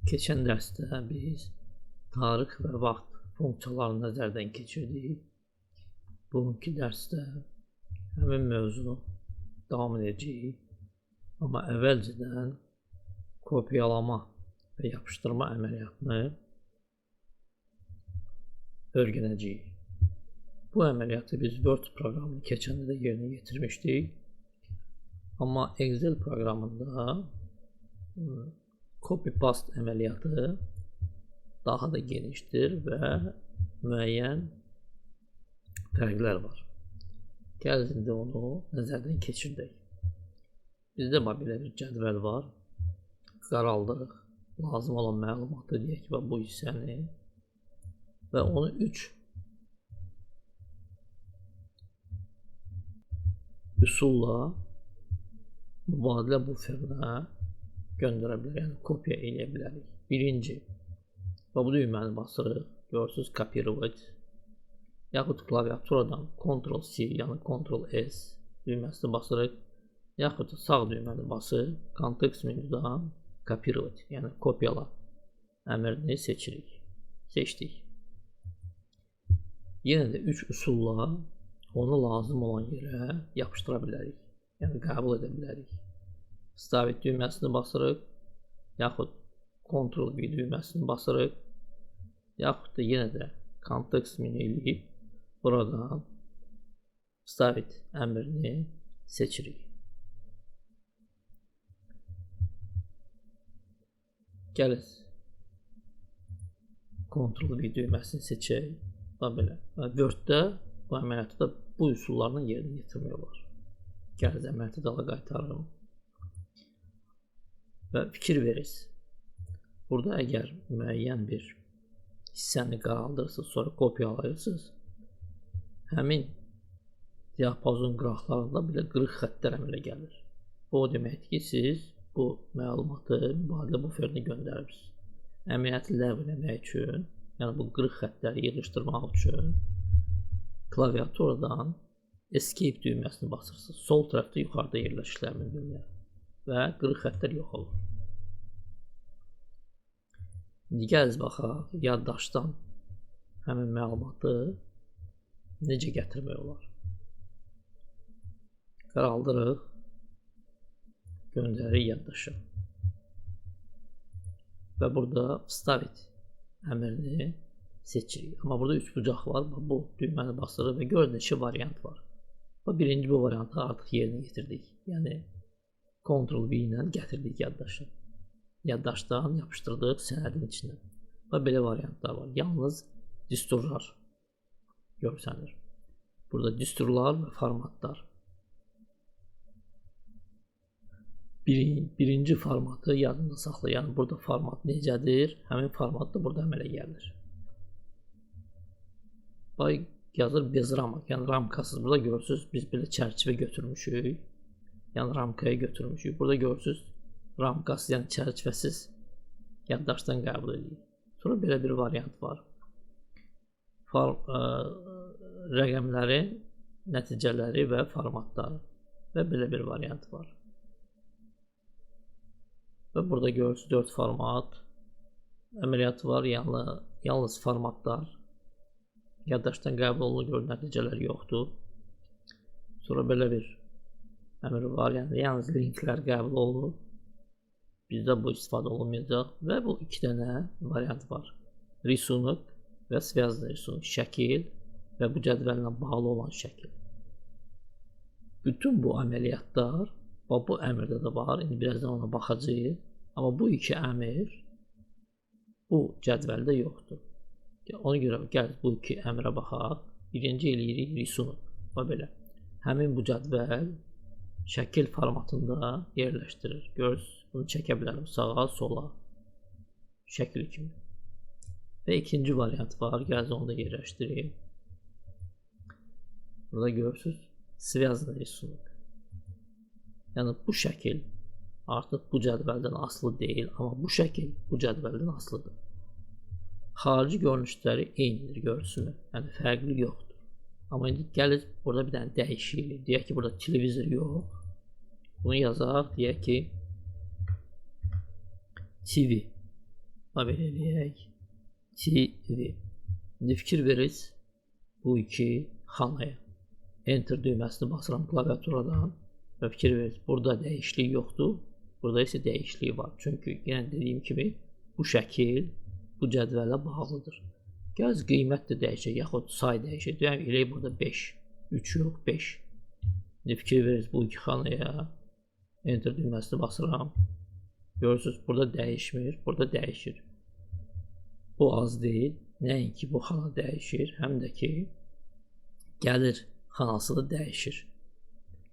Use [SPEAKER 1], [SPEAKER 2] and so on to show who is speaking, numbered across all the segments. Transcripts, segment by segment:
[SPEAKER 1] Keçən dərsdə biz tarix və vaxt funksiyalarını nəzərdən keçirdik. Bugünkü dərsdə həmin mövzunu davam edəcəyik. Amma əvvəlcədən kopyalama və yapışdırma əməliyyatını öyrənəcəyik. Bu əməliyyatı biz Word proqramını keçəndə də yerinə yetirmişdik. Amma Excel proqramında copy-paste əməliyyatı daha da genişdir və müəyyən fərqlər var. Gəl indi onu nəzərdən keçirdək. Bizdə belə bir cədvəl var. Qaraldırıq. Lazım olan məlumatı deyək ki, bu hissəni və onu 3 üsulla mübadilə buferinə göndərə bilərik, yəni kopya eləyə bilərik. Birinci, bu düyməni basırıq, görürsünüz, kopировать. Yaxud klaviaturadan Ctrl-C, yəni Ctrl-S düyməsini basırıq. Yaxud sağ düyməni basıb, kontekst menüdən kopировать, yəni kopyala əmrini seçirik. Seçdik. Yenə də 3 üsulla onu lazım olan yerə yapışdıra bilərik. Yəni qəbul edə bilərik. Stavit düyməsini basırıq, yaxud Ctrl-V düyməsini basırıq, yaxud da yenə də kontekst menü eləyib buradan stavit əmrini seçirik. Gəlir Ctrl-V düyməsini seçək. Belə. Word-də bu əməliyyatı da bu üsullarla yerinə yetirmək olar. Gəlir əməliyyatı dala qaytarırım. Və fikir verirsiniz. Burada əgər müəyyən bir hissəni qaraldırırsınız, sonra kopyalayırsınız, həmin diapazon qıraqlarında belə qırıq xəttlər əmələ gəlir. Bu o deməkdir ki, siz bu məlumatı mübadilə buferinə göndərirsiniz. Əməliyyatı ləğv etmək üçün, yəni bu qırıq xəttləri yığışdırmaq üçün klaviaturadan Escape düyməsini basırsınız. Sol tərəfdə yuxarıda yerləşir həmin düymə və qırıq xəttlər yox olur. İndi gəl baxaq, yaddaşdan həmin məlumatı necə gətirmək olar. Qaraldırıq, göndəririk yaddaşa. Və burada Vstavit əmrini seçirik. Amma burada 3 bucaq var. Bu düyməni basırıq və görün iki variant var. Birinci bu variantı artıq yerinə yetirdik. Yəni Ctrl-V ilə gətirdik yaddaşı. Yaddaşdan yapışdırdıq sənədin içinə. Və belə variantlar var. Yalnız düsturlar görsənir. Burada düsturlar və formatlar. Birinci formatı yadında saxla. Yəni burada format necədir? Həmin format da burada əmələ gəlir. Yazır bez ramak, yəni ramkasız. Burada görürsünüz, biz belə çərçivə götürmüşük. Yəni ramkaya götürmüşük. Burada görürsünüz, ramkasız, yəni çərçivəsiz yaddaşdan qəbul edilir. Sonra belə bir variant var. Rəqəmlərin nəticələri və formatları və belə bir variant var. Və burada görürsünüz 4 format əməliyyatı var, yalnız formatlar yaddaşdan qəbul olunur, görün nəticələr yoxdur. Sonra belə bir əmr var, yəni yalnız linklər qəbul olunur. Bizdə bu istifadə olunmayacaq və bu 2 dənə variant var. Risunuk və связанный risunuk, şəkil və bu cədvəllə bağlı olan şəkil. Bütün bu əməliyyatlar bu əmrdə də var. İndi birazdan ona baxacağıq. Amma bu 2 əmr bu cədvəldə yoxdur. Ona görə gəl bu 2 əmrə baxaq. Birinci eləyirik risunuk. Belə. Həmin bu cədvəl şəkil formatında yerləşdirir. Görürsünüz, bunu çəkə bilərəm sağa, sola. Şəkil kimi. Və ikinci variant var. Gəl onu da yerləşdireyim. Burada görürsünüz, связанный risunuk. Yəni bu şəkil artıq bu cədvəldən asılı deyil, amma bu şəkil bu cədvəldən asılıdır. Xarici görünüşləri eynidir, görürsünüz. Yəni fərqli yoxdur. Amma indi gəlir burada bir dənə dəyişiklik. Deyək ki, burada televizor yox. Bunu yazaq, deyək ki TV. Belə eləyək. TV. İndi fikir verirsiniz bu iki xanaya. Enter düyməsini basıram klaviaturadan və fikir verirsiniz. Burada dəyişiklik yoxdur. Burada isə dəyişiklik var. Çünki yenə dediyim kimi bu şəkil bu cədvəllə bağlıdır. Gəl qiymət də dəyişək, yaxud say dəyişək. Deyəm eləyək burada 5. 3 yox 5. İndi fikir verirsiniz bu iki xanaya. Enter düyməsini basıram. Görürsünüz burada dəyişmir, burada dəyişir. Bu az deyil. Nəinki bu xana dəyişir, həm də ki gəlir xanası da dəyişir.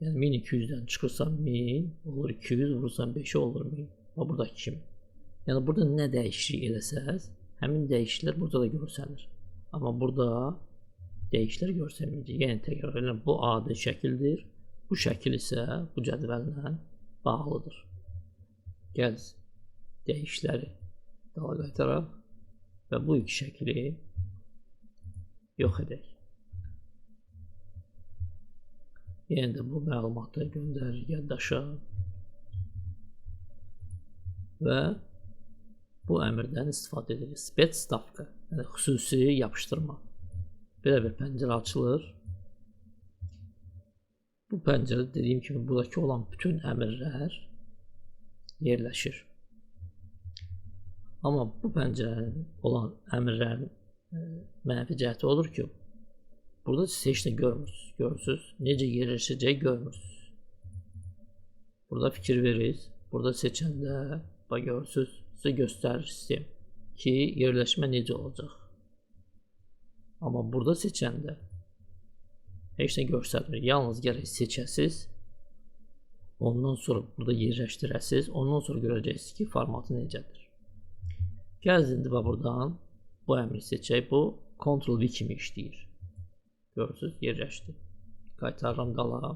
[SPEAKER 1] Yəni 1200-dən çıxırsan 1000, olur 200, vurursan 5 olur 1000. Və buradakı kimi. Yəni burada nə dəyişiklik eləsəz, həmin dəyişikliklər burada da görsənir. Amma burada dəyişikliklər görsənməyəcək. Yəni təkrar edirəm, bu adi şəkildir. Bu şəkil isə bu cədvəllə bağlıdır. Gəl dəyişiklikləri dala qaytaraq və bu iki şəkili yox edək. Yenə də bu məlumatı göndərir yaddaşa və bu əmrdən istifadə edilir. Spetsstavka, yəni xüsusi yapışdırma. Belə bir pəncərə açılır. Bu pəncərədə dediyim kimi buradakı olan bütün əmrlər yerləşir. Amma bu pəncərənin olan əmrlərin mənfi cəhəti odur ki, burada siz heç nə görmürsünüz. Görürsünüz, necə yerləşəcək görmürsünüz. Burada fikir verirsiniz. Burada seçəndə görürsünüz, sizə göstərir sistem ki, yerləşmə necə olacaq. Amma burada seçəndə heç nə göstərmir. Yalnız gərək seçəsiz. Ondan sonra burada yerləşdirəsiz. Ondan sonra görəcəksiniz ki, formatı necədir. Gəl indi buradan bu əmri seçək. Bu Ctrl-V kimi işləyir. Görürsünüz, yerləşdi. Qaytarıram qala.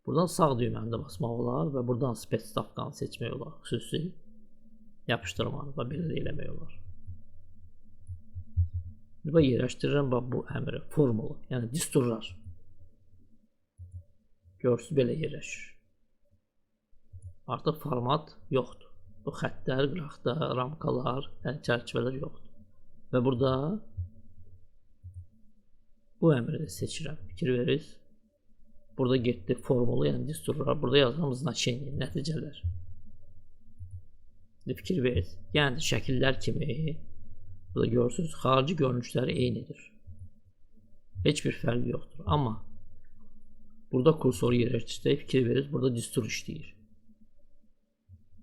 [SPEAKER 1] Buradan sağ düyməni də basmaq olar və buradan spetsstavkanı seçmək olar. Xüsusi yapışdırmanı və belə də eləmək olar. Və yerləşdirirəm bu əmri, formulu, yəni disturlar. Görürsünüz, belə yerləşir. Artıq format yoxdur. Bu xəttlər, qıraqda, ramkalar, çərçivələr yoxdur. Və burada bu əmri də seçirəm. Fikir verirsiniz. Burada getdi formulu, yəni disturlar. Burada yazıram znaçeniya, nəticələr. Fikir verirsiniz. Yəni şəkillər kimi burada görürsünüz, xarici görünüşləri eynidir. Heç bir fərqi yoxdur. Amma burada kursoru yerləşdirsək, fikir verirsiniz, burada distur işləyir.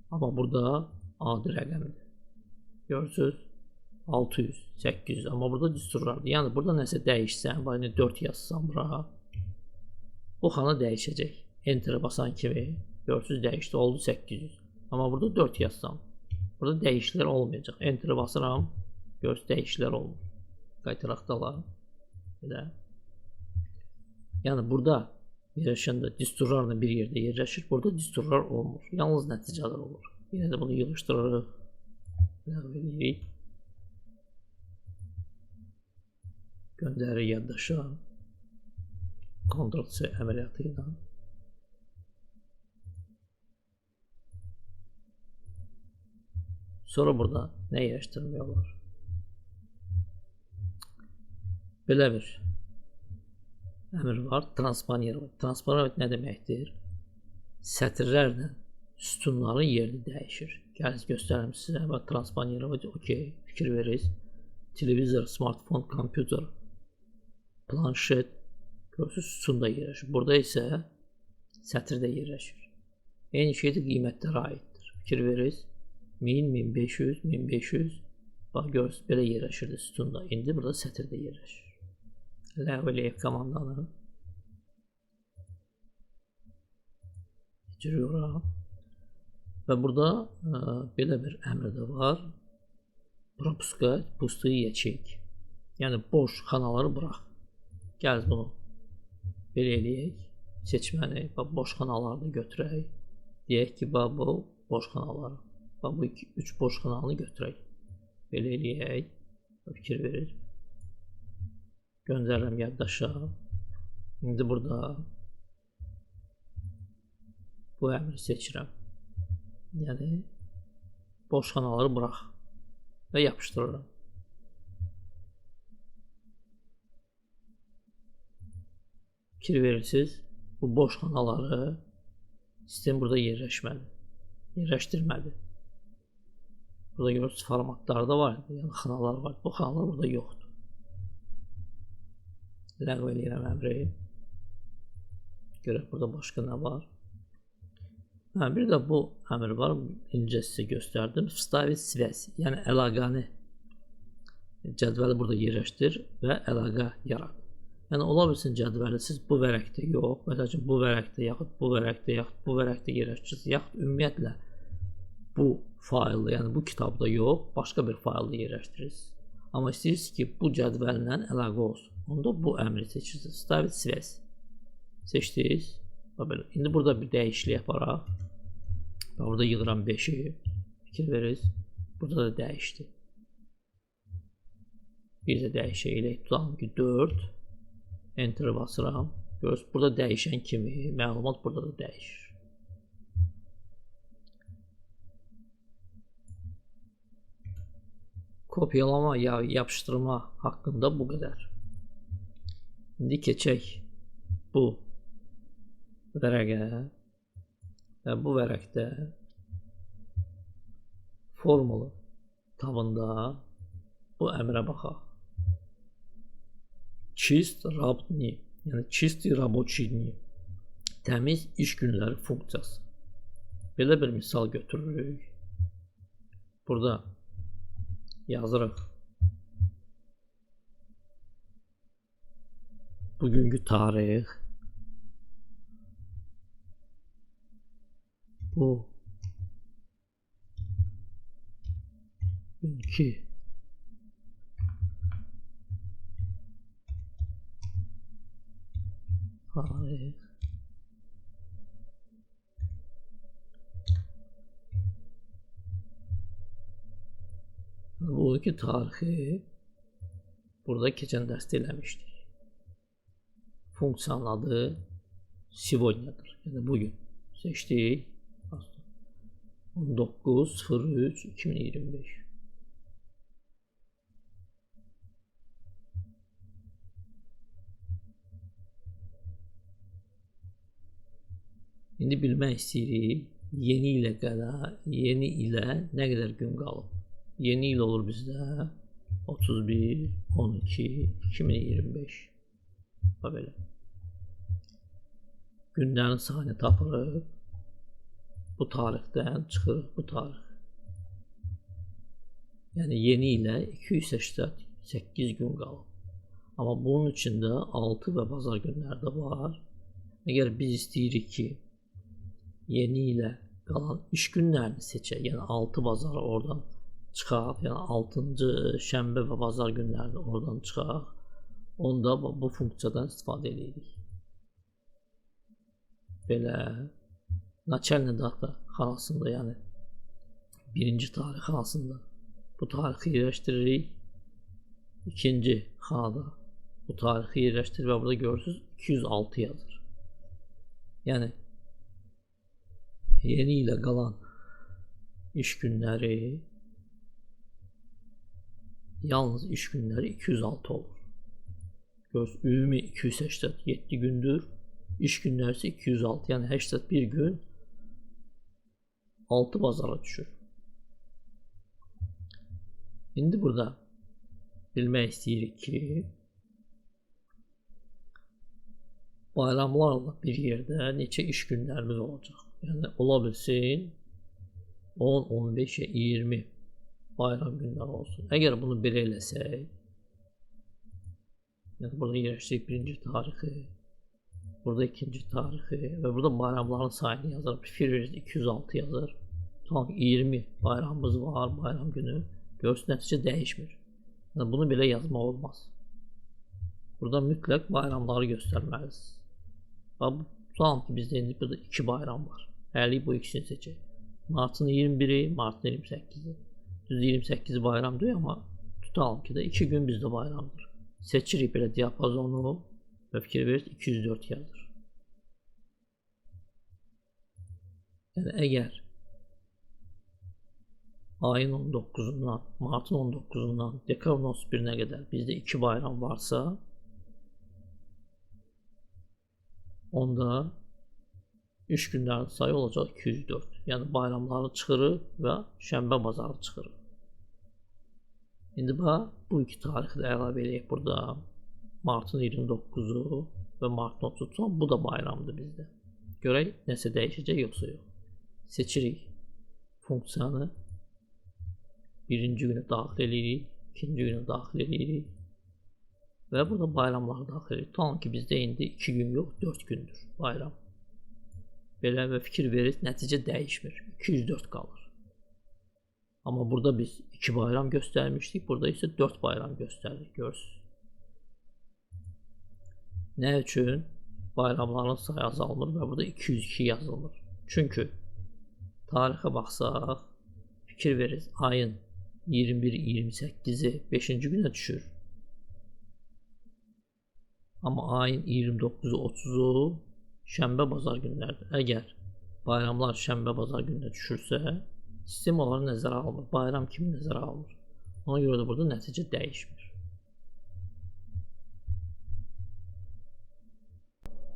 [SPEAKER 1] Amma burada adi rəqəmdir. Görürsünüz, 600, 800. Amma burada disturlardır. Yəni burada nəsə dəyişsən, 4 yazsam bura, bu xana dəyişəcək. Enter'ə basan kimi görürsünüz, dəyişdi, oldu 800. Amma burada 4 yazsam, burada dəyişikliklər olmayacaq. Enter'ə basıram, görürsünüz, dəyişikliklər olmur. Qaytaraq dala. Yəni burada yerləşəndə disturlarla bir yerdə yerləşir. Burada disturlar olmur. Yalnız nəticələr olur. Yenə də bunu yığışdırırıq. Ləğv edirik. Göndərir yaddaşa. Ctrl-C əməliyyatı ilə. Sonra burada nə yerləşdirmək olar? Belə bir əmr var, transponировать. Transponировать nə deməkdir? Sətirlərlə sütunların yerini dəyişir. Gəl göstərim sizə. Transponировать, okey, fikir verirsiniz. Televizor, smartfon, kompüter, planşet, görürsünüz, sütunda yerləşir. Burada isə sətirdə yerləşir. Eyni şey də qiymətlərə aiddir. Fikir verirsiniz. 1000, 1500, 1500. Bax, görürsünüz, belə yerləşirdi sütunda. İndi burada sətirdə yerləşir. Ləğv eləyək komandanı. Giriyorum. Və burada belə bir əmr də var. Пропускать пустые ячейки. Yəni boş xanaları burax. Gəl bunu belə eləyək. Seçməni boş xanaları da götürək. Deyək ki, bu boş xanaları. Bu 3 boş xananı götürək. Belə eləyək. Fikir verir. Göndərirəm yaddaşa. İndi burada bu əmri seçirəm. Yəni boş xanaları burax. və yapışdırıram. Fikir verirsiniz, bu boş xanaları sistem burada yerləşdirmədi. Burada görürsünüz formatları da var, yəni xanalar var. Bu xanalar burada yoxdur. Ləğv eləyirəm əmri. Görək burada başqa nə var. Bir də bu əmr var, incə sizə göstərdim. Vstavit svязь, yəni əlaqəni cədvəli burada yerləşdir və əlaqə yarat. Yəni ola bilsin cədvəli siz bu vərəqdə yox, məsələn bu vərəqdə yaxud bu vərəqdə yaxud bu vərəqdə yerləşdirirsiniz, yaxud ümumiyyətlə bu faylda, yəni bu kitabda yox, başqa bir faylda yerləşdirirsiniz. Amma istəyirsiniz ki, bu cədvəllə əlaqə olsun. Onda bu əmri seçirsiniz. Vstavit svязь. Seçdiniz. İndi burada bir dəyişiklik yaparaq. Burada yığıram 5-i. Fikir verirsiniz. Burada da dəyişdi. Bir də dəyişək. Tutalım ki 4. Enter'ı basıram. Görürsünüz, burada dəyişən kimi məlumat burada da dəyişir. Kopyalama ya yapışdırma haqqında bu qədər. İndi keçək bu vərəqə və bu vərəqdə formulu tabında bu əmrə baxaq. Чист рабочий, yəni чистый рабочий dni, təmiz iş günləri funksiyası. Belə bir misal götürürük. Burada yazırıq. Bugünkü tarix. Bu günkü tarix. Bu iki tarixi burada keçən dərsdə eləmişdik. Funksiyanın adı сегодняdır. Yəni bugün seçdik. 19.03.2025. İndi bilmək istəyirik yeni ilə nə qədər gün qalıb. Yeni il olur bizdə 31.12.2025. Belə. Günlərin sayını tapırıq. Bu tarixdən çıxırıq bu tarix. Yəni yeni ilə 288 gün qalıb. Amma bunun içində 6 və bazar günləri də var. Əgər biz istəyirik ki, yeni ilə qalan iş günlərini seçək, yəni 6 bazarı oradan çıxaq, yəni 6-cı şənbə və bazar günlərini oradan çıxaq, onda bu funksiyadan istifadə edirik. Belə Naçalni data xanasında, yəni birinci tarix xanasında bu tarixi yerləşdiririk. İkinci xanada bu tarixi yerləşdirir və burada görürsünüz 206 yazır. Yəni yeni ilə qalan iş günləri yalnız iş günləri 206 olur. Görürsünüz, ümumi 287 gündür. İş günləri isə 206, yəni 81 gün 6 bazara düşür. İndi burada bilmək istəyirik ki, bayramlarla bir yerdə neçə iş günlərimiz olacaq. Yəni ola bilsin 10, 15, 20 bayram günləri olsun. Əgər bunu belə eləsək, yəni burada yerləşəcək birinci tarixi, burada ikinci tarixi və burada bayramların sayını yazır. Fikir verirsiniz 206 yazır. Tam 20 bayramımız var, bayram günü. Görürsünüz, nəticə dəyişmir. Yəni bunu belə yazmaq olmaz. Burada mütləq bayramları göstərməlisiniz. Tutalım ki, bizdə indi burada 2 bayram var. Hələlik bu ikisini seçək. Martın 21-i, Martın 28-i. Düz 28 bayram deyil, amma tutalım ki, 2 gün bizdə bayramdır. Seçirik belə diapazonu və fikir verirsiniz 204 yazır. Yəni əgər ayın 19'undan, martın 19'undan dekabrın 31'ine qədər bizdə 2 bayram varsa, onda iş günlərinin sayı olacaq 204. Yəni bayramları çıxırıq və şənbə bazarı çıxırıq. İndi bax, bu iki tarixi də əlavə edək burada. Martın 29'u və martın 30'u, bu da bayramdır bizdə. Görək nəsə dəyişəcək yoxsa yox. Seçirik funksiyanı. Birinci günü daxil edirik, ikinci günü daxil edirik və burada bayramları daxil edirik. Tutalım ki, bizdə indi 2 gün yox, 4 gündür bayram. Belə və fikir verir, nəticə dəyişmir. 204 qalır. Amma burada biz 2 bayram göstərmişdik, burada isə 4 bayram göstəririk, görürsünüz. Nə üçün? Bayramların sayı azalmır və burada 202 yazılır. Çünki tarixə baxsaq, fikir verir, ayın 21-28'i 5-ci günə düşür. Amma ayın 29'u 30'u şənbə bazar günlərdir. Əgər bayramlar şənbə bazar gününə düşürsə, sistem onları nəzərə almır. Bayram kimi nəzərə almır. Ona görə də burada nəticə dəyişmir.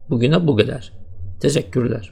[SPEAKER 1] Bugünə bu qədər. Təşəkkürlər.